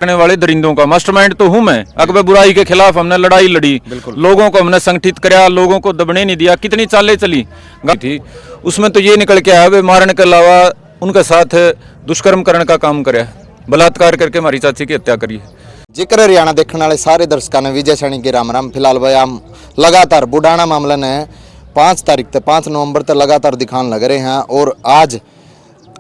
करने वाले दरिंदों का मास्टरमाइंड तो हूं मैं। अकबर बुराई के खिलाफ हमने लड़ाई लड़ी, लोगों को हमने संगठित कराया, लोगों को दबने नहीं दिया, कितनी चालें चली थी। उसमें तो ये निकल के आया वे मारने के अलावा उनके साथ दुष्कर्म करने का काम करे, बलात्कार करके हमारी चाची की हत्या करी है। जिक्र हरियाणा देखने वाले सारे दर्शकों ने विजय सैनी की राम राम। फिलहाल भाई हम लगातार बुढ़ाना मामला ने 5 तारीख तक 5 नवंबर तक लगातार दिखाने लग रहे हैं और आज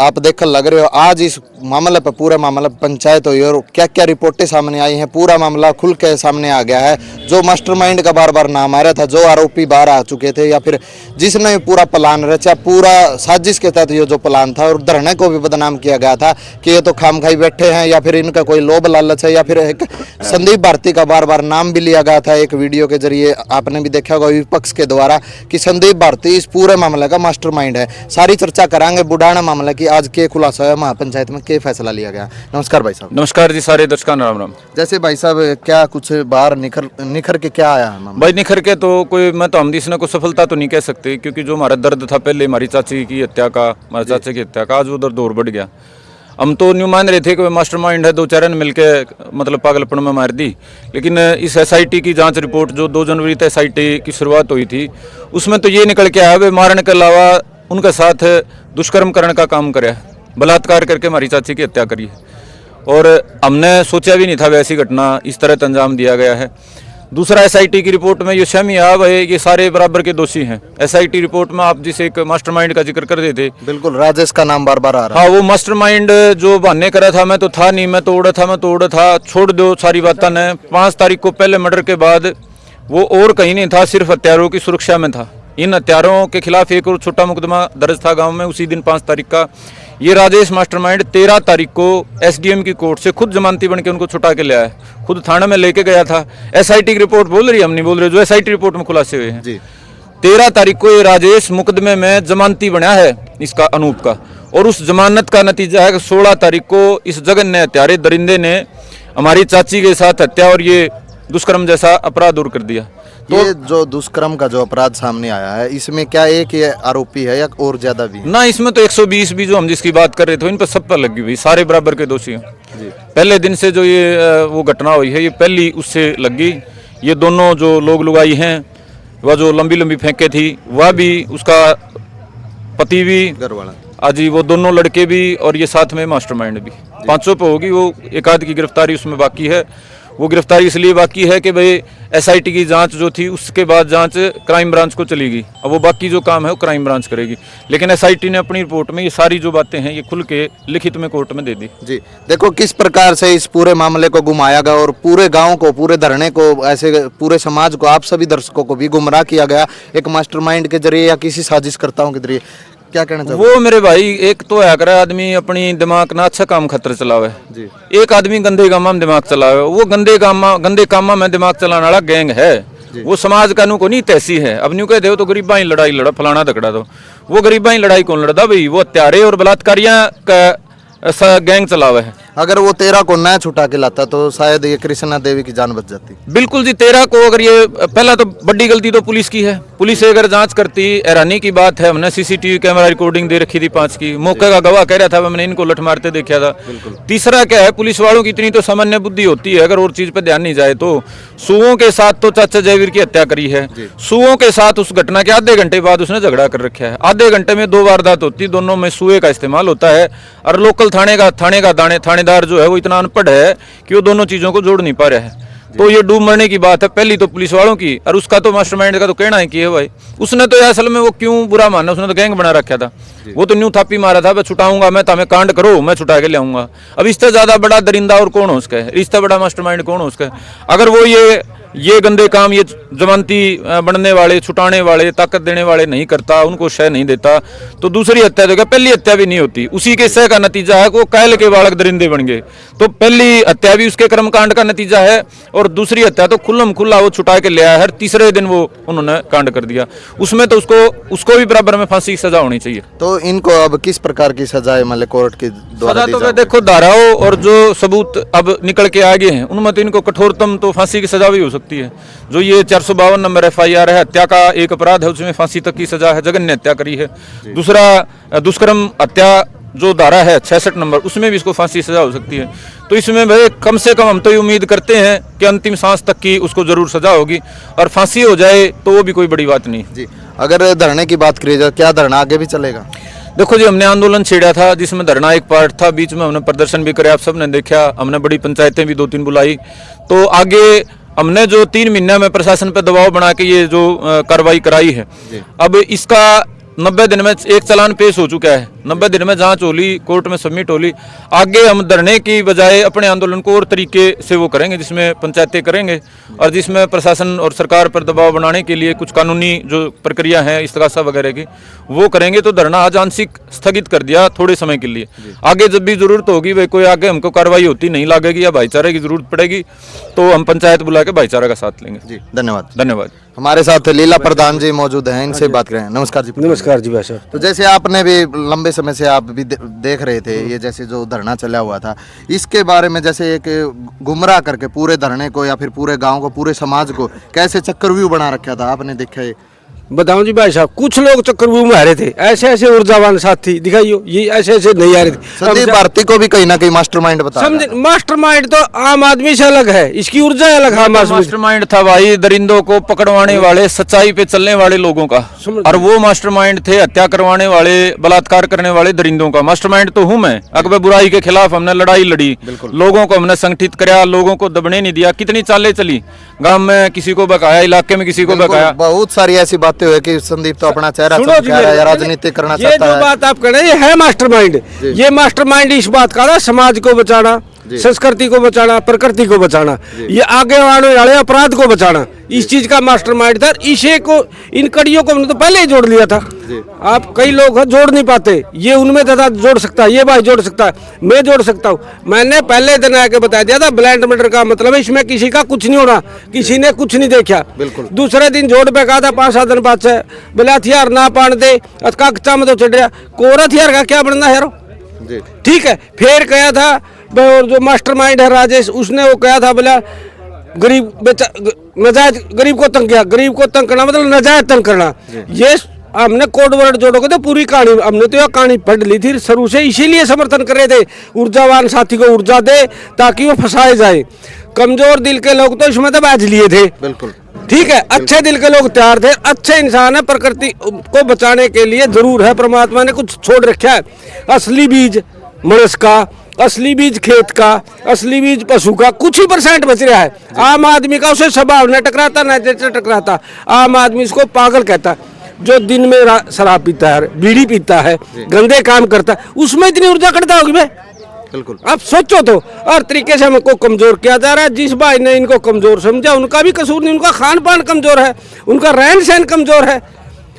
आप देखने लग रहे हो आज इस मामले पर पूरा मामला पंचायत हुई और क्या क्या रिपोर्टें सामने आई हैं, पूरा मामला खुल के सामने आ गया है। जो मास्टरमाइंड का बार बार नाम आ रहा था, जो आरोपी बाहर आ चुके थे या फिर जिसने पूरा प्लान रचा, पूरा साजिश के तहत ये जो प्लान था और धरने को भी बदनाम किया गया था कि ये तो खामखाई बैठे हैं या फिर इनका कोई लोभ लालच है, या फिर एक संदीप भारती का बार बार नाम भी लिया गया था एक वीडियो के जरिए, आपने भी देखा होगा विपक्ष के द्वारा, कि संदीप भारती इस पूरे मामले का मास्टरमाइंड है। सारी चर्चा करांगे बुढ़ाना मामले की, आज के खुलासा है महापंचायत में के फैसला लिया गया। नमस्कार भाई साहब। नमस्कार जी, सारे दर्शकों राम राम। जैसे भाई साहब क्या कुछ बाहर निखर के क्या आया है मामला? भाई निखर के तो कोई मैं तो हम इसने को सफलता तो नहीं कह सकते, क्योंकि जो हमारा दर्द था पहले हमारी चाची की हत्या का, हमारे चाचे की हत्या का, आज वो दर्द और बढ़ गया। हम तो न्यू मान रहे थे कि मास्टरमाइंड है, 2 चरण मिलके मतलब पागलपन में मार दी, लेकिन इस एसआईटी की जांच रिपोर्ट जो 2 जनवरी तक एसआईटी की शुरुआत हुई थी उसमें तो ये निकल के आया वे मारने के अलावा उनके साथ दुष्कर्म करने का काम करे, बलात्कार करके हमारी चाची की हत्या करी है। और हमने सोचा भी नहीं था वैसी घटना इस तरह अंजाम दिया गया है। दूसरा एसआईटी की रिपोर्ट में ये शामिल है भाई, ये सारे बराबर के दोषी हैं। एसआईटी रिपोर्ट में आप जिसे एक मास्टरमाइंड का जिक्र कर रहे थे, बिल्कुल राजेश का नाम बार बार आ रहा है। हाँ, वो मास्टरमाइंड जो बहाने करा था, मैं तो था नहीं, मैं तोड़ा था, छोड़ दो सारी बातें ने। 5 तारीख को पहले मर्डर के बाद वो और कहीं नहीं था, सिर्फ हत्यारों की सुरक्षा में था। इन हत्यारों के खिलाफ एक और छोटा मुकदमा दर्ज था गांव में उसी दिन 5 तारीख का। ये राजेश मास्टरमाइंड 13 तारीख को एसडीएम की कोर्ट से खुद जमानती बन के उनको छुटा के ले आया, खुद थाने में लेके गया था। एसआईटी की रिपोर्ट बोल रही है, हम नहीं बोल रहे, जो एसआईटी रिपोर्ट में खुलासे हुए हैं। 13 तारीख को ये राजेश मुकदमे में जमानती बना है इसका, अनूप का, और उस जमानत का नतीजा है कि 16 तारीख को इस जघन्य हत्यारे दरिंदे ने हमारी चाची के साथ हत्या और ये दुष्कर्म जैसा अपराध और कर दिया। तो ये जो दुष्कर्म का जो अपराध सामने आया है, इसमें क्या एक ही आरोपी है या और ज्यादा भी है? ना, इसमें तो 120 भी जो हम जिसकी बात कर रहे थे इन पर सब पर लगी हुई, सारे बराबर के दोषी हैं। पहले दिन से जो ये वो घटना हुई है, ये पहली उससे लगी। ये दोनों जो लोग लुगाई हैं, वह जो लंबी लंबी फेंके थी, वह भी, उसका पति भी, घरवाला अजी, वो दोनों लड़के भी, और ये साथ में मास्टरमाइंड भी। 500 पे होगी। वो एक आध की गिरफ्तारी उसमें बाकी है। वो गिरफ्तारी इसलिए बाकी है कि भाई एसआईटी की जांच जो थी उसके बाद जांच क्राइम ब्रांच को चलेगी, अब वो बाकी जो काम है वो क्राइम ब्रांच करेगी। लेकिन एसआईटी ने अपनी रिपोर्ट में ये सारी जो बातें हैं ये खुल के लिखित में कोर्ट में दे दी। जी, देखो किस प्रकार से इस पूरे मामले को घुमाया गया और पूरे गांव को, पूरे धरने को, ऐसे पूरे समाज को, आप सभी दर्शकों को भी गुमराह किया गया एक मास्टरमाइंड के जरिए या किसी साजिशकर्ताओं के जरिए। क्या कहना चाहोगे? वो मेरे भाई, एक तो है करे आदमी अपनी दिमाग ना अच्छा काम खतर चलावे, एक आदमी गंदे कामा में दिमाग चलावे। वो गंदे कामा में दिमाग चलाने वाला गैंग है, वो समाज का नु को नहीं तैसी है। अब न्यू कहते हो तो गरीबा ही लड़ाई लड़ा, फलाना दकड़ा, तो वो गरीबा ही लड़ाई कौन लड़ता भाई? वो हत्यारे और बलात्कारियां का गैंग चलावे है। अगर वो 13 को न छुटा के लाता तो शायद ये कृष्णा देवी की जान बच जाती। बिल्कुल जी, 13 को अगर ये, पहला तो बड़ी गलती तो पुलिस की है। पुलिस अगर जांच करती, हैरानी की बात है, हमने सीसीटीवी कैमरा रिकॉर्डिंग दे रखी थी 5 की, मौके का गवाह कह रहा था मैंने इनको लठ मारते देखा था। तीसरा क्या है, पुलिस वालों की इतनी तो सामान्य बुद्धि होती है, अगर और चीज पे ध्यान नहीं जाए तो। सुओं के साथ तो चाचा जयवीर की हत्या करी है, सुओं के साथ उस घटना के आधे घंटे बाद उसने झगड़ा कर रखा है। आधे घंटे में 2 वारदात होती, दोनों में सुए का इस्तेमाल होता है। और लोकल थानेदार जो है वो इतना अनपढ़ है कि वो दोनों चीजों को जोड़ नहीं पा रहा है। तो ये डूब मरने की बात है पहली तो पुलिस वालों की, और उसका तो मास्टरमाइंड का तो कहना है कि है भाई, उसने तो असल में वो क्यों बुरा माना, उसने तो गैंग बना रखा था। वो तो न्यू थापी मारा था, मैं छुटाऊंगा, मैं तुम्हें कांड करो, मैं छुटा के ले आऊंगा। अब इससे ज्यादा बड़ा दरिंदा और कौन हो उसका है, इससे बड़ा मास्टरमाइंड कौन हो उसका? अगर वो ये गंदे काम ये जमानती बनने वाले, छुटाने वाले, ताकत देने वाले नहीं करता, उनको शय नहीं देता, तो दूसरी हत्या तो क्या, पहली हत्या भी नहीं होती। उसी के शय का नतीजा है कि वो कैल के बालक दरिंदे बन गए। तो पहली हत्या भी उसके कर्मकांड का नतीजा है, और दूसरी हत्या तो खुल्लम खुल्ला वो छुटा के ले आया। हर तीसरे दिन वो उन्होंने कांड कर दिया। उसमें तो उसको भी बराबर में फांसी की सजा होनी चाहिए। तो इनको अब किस प्रकार की सजा मतलब कोर्ट के द्वारा दी तो देखो, धाराओं और जो सबूत अब निकल के आगे हैं उनमें तो इनको कठोरतम तो फांसी की सजा भी हो सकती है। जो ये 452 नंबर एफआईआर है, हत्या का एक अपराध है, उसमें फांसी तक की सजा है, जघन्य हत्या करी है। दूसरा दुष्कर्म हत्या जो धारा है 66 नंबर, उसमें भी इसको फांसी सजा हो सकती है। तो इसमें भाई कम से कम हम तो ये उम्मीद करते हैं कि अंतिम सांस तक की उसको जरूर सजा होगी, और फांसी हो जाए तो वो भी कोई बड़ी बात नहीं। जी, अगर धरने की बात करी जाए, क्या धरना आगे भी चलेगा? देखो जी, हमने आंदोलन छेड़ा था जिसमें धरना एक पार्ट था, बीच में हमने प्रदर्शन भी करे, आप सबने देखा। हमने बड़ी पंचायतें भी 2-3 बुलाई। तो आगे हमने जो 3 महीने में प्रशासन पर दबाव बना के ये जो कार्रवाई कराई है, अब इसका 90 दिन में एक चालान पेश हो चुका है, 90 दिन में जांच होली, कोर्ट में सबमिट होली। आगे हम धरने की बजाय अपने आंदोलन को और तरीके से वो करेंगे, जिसमें पंचायतें करेंगे और जिसमें प्रशासन और सरकार पर दबाव बनाने के लिए कुछ कानूनी जो प्रक्रिया है इस्तगासा वगैरह की वो करेंगे। तो धरना आज आंशिक स्थगित कर दिया थोड़े समय के लिए। आगे जब भी जरूरत होगी, भाई कोई आगे हमको कार्रवाई होती नहीं लगेगी या भाईचारे की जरूरत पड़ेगी तो हम पंचायत बुला के भाईचारा का साथ लेंगे। जी, धन्यवाद। धन्यवाद। हमारे साथ लीला प्रधान जी मौजूद हैं, इनसे बात करें। नमस्कार जी। नमस्कार जी भाई साहब। तो जैसे आपने भी लंबे समय से आप भी देख रहे थे ये जैसे जो धरना चला हुआ था, इसके बारे में जैसे एक गुमराह करके पूरे धरने को या फिर पूरे गांव को, पूरे समाज को कैसे चक्रव्यूह बना रखा था, आपने देखा है? बताऊं जी भाई साहब, कुछ लोग चक्रव्यूह में आ रहे थे, ऐसे ऐसे ऊर्जावान साथी दिखाइयो, ये ऐसे ऐसे नहीं आ रहे थे। संदीप भारती को भी कहीं ना कहीं मास्टरमाइंड बता रहा समझे, मास्टरमाइंड तो आम आदमी से अलग है, इसकी ऊर्जा अलग है। मास्टरमाइंड था भाई दरिंदों को पकड़वाने वाले, सच्चाई पे चलने वाले लोगों का, और वो मास्टरमाइंड थे हत्या करवाने वाले, बलात्कार करने वाले दरिंदों का। मास्टरमाइंड तो हूं मैं। अकबर बुराई के खिलाफ हमने लड़ाई लड़ी, लोगों को हमने संगठित कराया, लोगों को दबने नहीं दिया। कितनी चालें चली, गांव में किसी को बकाया, इलाके में किसी को बकाया। बहुत सारी ऐसी बातें हुई कि संदीप तो अपना चेहरा चमका रहा है, राजनीति करना ये चाहता जो है। बात आप कह रहे हैं, ये है मास्टरमाइंड। ये मास्टरमाइंड इस बात का था, समाज को बचाना, संस्कृति को बचाना, प्रकृति को बचाना, ये आगे आने वाले अपराध को बचाना, इस चीज का मास्टरमाइंड था। इसे को, इन कड़ियों को हमने तो पहले ही जोड़ लिया था। आप कई लोग जोड़ नहीं पाते, ये उनमें दादा जोड़ सकता है, ये भाई जोड़ सकता है, मैं जोड़ सकता हूँ। मैंने पहले दिन आके बता दिया था, ब्लाइंड मर्डर का मतलब है इसमें किसी का कुछ नहीं होना, किसी ने कुछ नहीं देखा। दूसरे दिन जोड़ पे कहा था 5-7 दिन बाद से बोले हथियार ना पान दे, का कच्चा में तो चढ़ रहा, कोर हथियार का क्या बनना है? ठीक है। फिर कहा था और जो मास्टरमाइंड है राजेश, उसने वो कहा था बोला गरीब नजायज गरीब को तंग किया। गरीब को तंग करना मतलब नजायज तंग करना। ये हमने कोड वर्ड जोड़ोगे तो पूरी कहानी, हमने तो यह कहानी पढ़ ली थी शुरू से, इसीलिए समर्थन कर रहे थे ऊर्जावान साथी को ऊर्जा दे ताकि वो फंसाए जाए। कमजोर दिल के लोग तो इसमें तो बाज लिए थे। बिल्कुल ठीक है। अच्छे दिल के लोग तैयार थे, अच्छे इंसान है, प्रकृति को बचाने के लिए जरूर है परमात्मा ने कुछ छोड़ रखा है। असली बीज मनुष्य का, असली बीज खेत का, असली बीज पशु का कुछ ही % बच रहा है। आम आदमी का उसे स्वभाव न टकराता न टकराता। आम आदमी इसको पागल कहता है जो दिन में शराब पीता है, बीड़ी पीता है, गंदे काम करता है, उसमें इतनी ऊर्जा कटता होगी भाई। बिल्कुल। आप सोचो तो, और तरीके से हमको कमजोर किया जा रहा है। जिस भाई ने इनको कमजोर समझा उनका भी कसूर नहीं, उनका खान पान कमजोर है, उनका रहन सहन कमजोर है,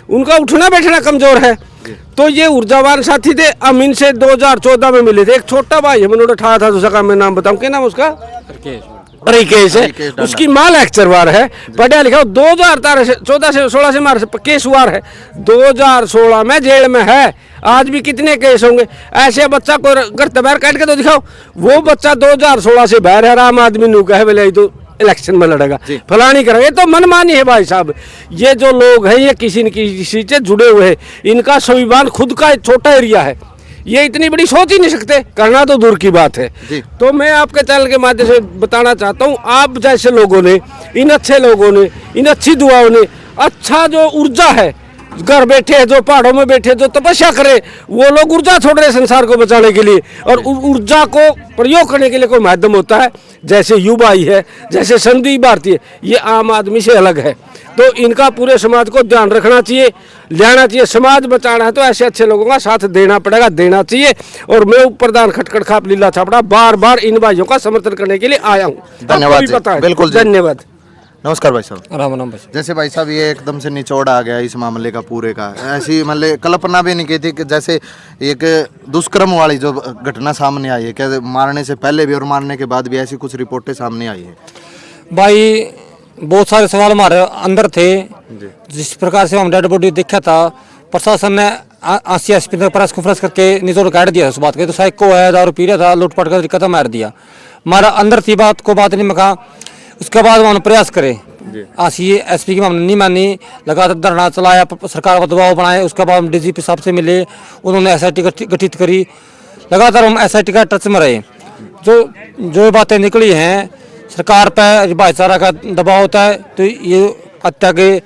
उनका उठना बैठना कमजोर है। तो ये ऊर्जावान साथी थे, हम इनसे 2014 में मिले थे। एक छोटा भाई हमने उठाया था, दूसरा का मैं नाम बताऊं, क्या नाम उसका? रिकेश है। उसकी माँ लेक्चरवार है, पढ़ा लिखा। 2014 से 16 से मार केस हुआ है, 2016 में जेल में है। आज भी कितने केस होंगे ऐसे? बच्चा को घर बाहर काट के तो दिखाओ। वो बच्चा 2016 से बाहर है, आम आदमी नु कहे बोले तो इलेक्शन में लड़ेगा, फलानी करेगा। ये तो मनमानी है भाई साहब। ये जो लोग हैं ये किसी न किसी से जुड़े हुए हैं। इनका संविधान खुद का एक छोटा एरिया है, ये इतनी बड़ी सोच ही नहीं सकते, करना तो दूर की बात है। तो मैं आपके चैनल के माध्यम से बताना चाहता हूँ, आप जैसे लोगों ने, इन अच्छे लोगों ने, इन अच्छी दुआओं ने, अच्छा जो ऊर्जा है, घर बैठे जो पहाड़ों में बैठे जो तपस्या करे, वो लोग ऊर्जा छोड़ रहे संसार को बचाने के लिए। और ऊर्जा को प्रयोग करने के लिए कोई माध्यम होता है, जैसे युवा ही है, जैसे संदीप भारती है, ये आम आदमी से अलग है। तो इनका पूरे समाज को ध्यान रखना चाहिए, लेना चाहिए। समाज बचाना है तो ऐसे अच्छे लोगों का साथ देना पड़ेगा, देना चाहिए। और मैं प्रधान खटखट खाप लीला छापड़ा बार बार इन भाइयों का समर्थन करने के लिए आया हूँ। धन्यवाद। बिल्कुल, धन्यवाद। नमस्कार भाई साहब। राम राम भाई। जैसे भाई साहब ये एकदम से निचोड़ आ गया इस मामले का पूरे का, ऐसी मतलब कल्पना भी नहीं की थी कि जैसे एक दुष्कर्म वाली जो घटना सामने आई है, क्या मारने से पहले भी और मारने के बाद भी ऐसी कुछ रिपोर्टें सामने आई है? भाई बहुत सारे सवाल हमारे अंदर थे। जिस प्रकार से हम डेड बॉडी देखा था, प्रशासन ने 80 प्रेस कॉन्फ्रेंस करके निचोड़ काट दिया उस बात के। तो साइको है, दारू पी रहा था, लूटपाट का तरीका था, मार दिया। हमारा अंदर थी बात को, बात नहीं मैं कहा। उसके बाद उन्होंने प्रयास करे आसी एसपी की हमने नहीं मानी, लगातार धरना चलाया, सरकार को दबाव बनाए, उसके बाद हम डीजीपी साहब से मिले, उन्होंने एसआईटी गठित करी, लगातार हम एसआईटी का टच में रहे। जो बातें निकली हैं सरकार पर भाईचारा का दबाव होता है, तो ये हत्या के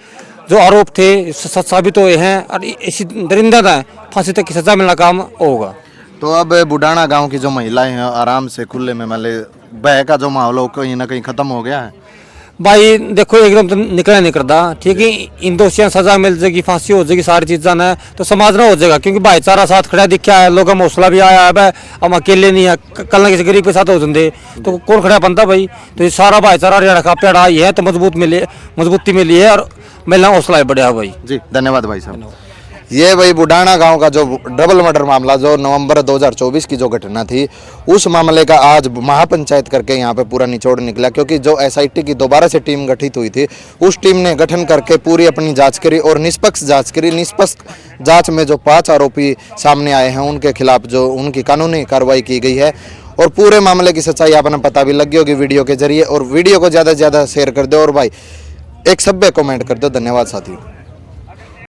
जो आरोप थे सच साबित हुए हैं और इसी दरिंदा है, फांसी तक की सजा मिलना काम होगा। तो अब बुडाना गांव की जो महिलाएं हैं आराम से खुले में मतलब भय का जो माहौल हो कहीं ना कहीं खत्म हो गया है। भाई देखो एकदम तो निकला नहीं करता, ठीक है, इन दोषियों सजा मिल जाएगी, फांसी हो जाएगी, सारी चीज़ जाना है तो समाज ना हो जाएगा, क्योंकि भाईचारा साथ खड़ा दिखा है, लोगों में हौसला भी आया है, हम अकेले नहीं है, कल ना किसी गरीब के साथ हो जाते तो कौन खड़ा बनता भाई। तो ये सारा भाईचारा रेड़ा का पेड़ा ये है तो मजबूती मिली है और महिला हौसला बढ़िया है भाई। जी धन्यवाद भाई साहब। ये भाई बुडाना गांव का जो डबल मर्डर मामला जो नवंबर 2024 की जो घटना थी, उस मामले का आज महापंचायत करके यहाँ पे पूरा निचोड़ निकला, क्योंकि जो एसआईटी की दोबारा से टीम गठित हुई थी, उस टीम ने गठन करके पूरी अपनी जांच करी और निष्पक्ष जांच करी। निष्पक्ष जांच में जो 5 आरोपी सामने आए हैं उनके खिलाफ जो उनकी कानूनी कार्रवाई की गई है और पूरे मामले की सच्चाई आपने पता भी लगी होगी वीडियो के जरिए। और वीडियो को ज़्यादा से ज़्यादा शेयर कर दो और भाई एक सभ्य कमेंट कर दो। धन्यवाद साथियों।